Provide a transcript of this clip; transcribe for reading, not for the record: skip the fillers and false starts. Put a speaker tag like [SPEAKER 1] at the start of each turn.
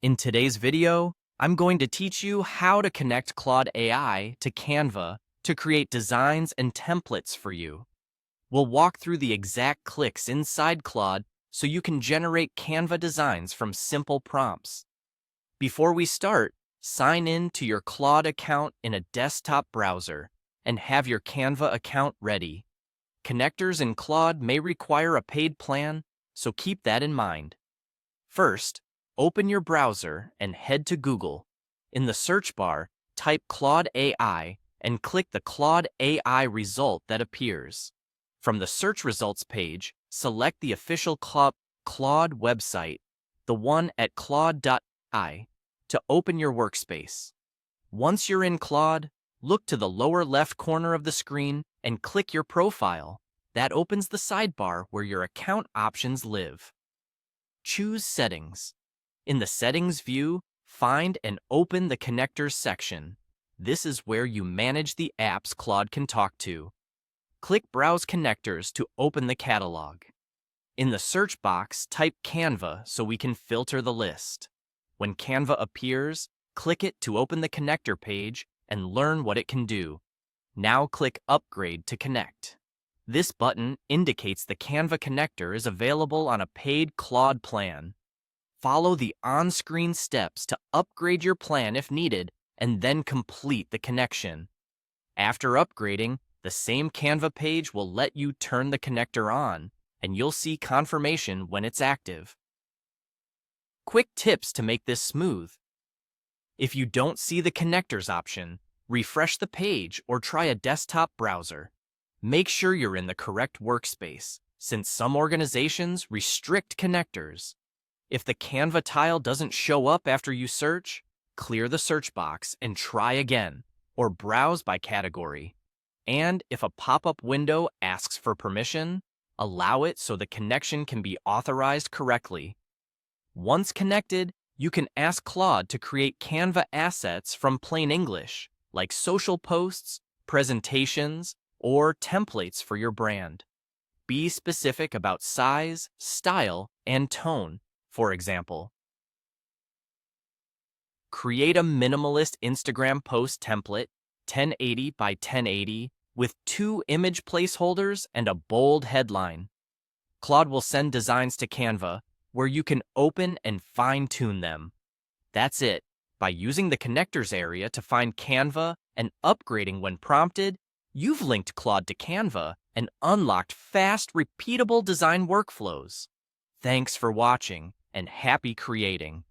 [SPEAKER 1] In today's video, I'm going to teach you how to connect Claude AI to Canva to create designs and templates for you. We'll walk through the exact clicks inside Claude so you can generate Canva designs from simple prompts. Before we start, sign in to your Claude account in a desktop browser and have your Canva account ready. Connectors in Claude may require a paid plan, so keep that in mind. First, open your browser and head to Google. In the search bar, type Claude AI and click the Claude AI result that appears. From the search results page, select the official Claude website, the one at claude.ai, to open your workspace. Once you're in Claude, look to the lower left corner of the screen and click your profile. That opens the sidebar where your account options live. Choose Settings. In the Settings view, find and open the Connectors section. This is where you manage the apps Claude can talk to. Click Browse Connectors to open the catalog. In the search box, type Canva so we can filter the list. When Canva appears, click it to open the connector page and learn what it can do. Now click Upgrade to connect. This button indicates the Canva connector is available on a paid Claude plan. Follow the on-screen steps to upgrade your plan if needed, and then complete the connection. After upgrading, the same Canva page will let you turn the connector on, and you'll see confirmation when it's active. Quick tips to make this smooth. If you don't see the connectors option, refresh the page or try a desktop browser. Make sure you're in the correct workspace, since some organizations restrict connectors. If the Canva tile doesn't show up after you search, clear the search box and try again, or browse by category. And if a pop-up window asks for permission, allow it so the connection can be authorized correctly. Once connected, you can ask Claude to create Canva assets from plain English, like social posts, presentations, or templates for your brand. Be specific about size, style, and tone. For example, create a minimalist Instagram post template, 1080 by 1080, with 2 image placeholders and a bold headline. Claude will send designs to Canva, where you can open and fine-tune them. That's it. By using the connectors area to find Canva and upgrading when prompted, you've linked Claude to Canva and unlocked fast, repeatable design workflows. Thanks for watching, and happy creating!